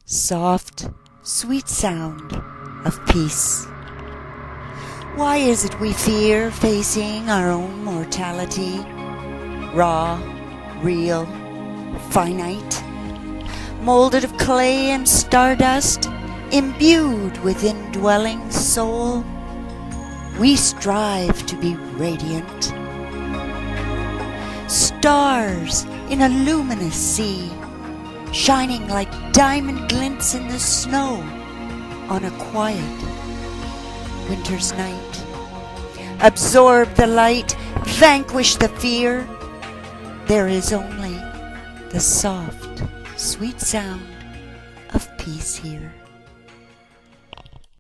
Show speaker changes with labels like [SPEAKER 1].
[SPEAKER 1] soft, sweet sound of peace. Why is it we fear facing our own mortality? Raw, real, finite, molded of clay and stardust, imbued with indwelling soul, we strive to be radiant. Stars in a luminous sea, shining like diamond glints in the snow on a quiet winter's night. Absorb the light, vanquish the fear. There is only the soft, sweet sound of peace here.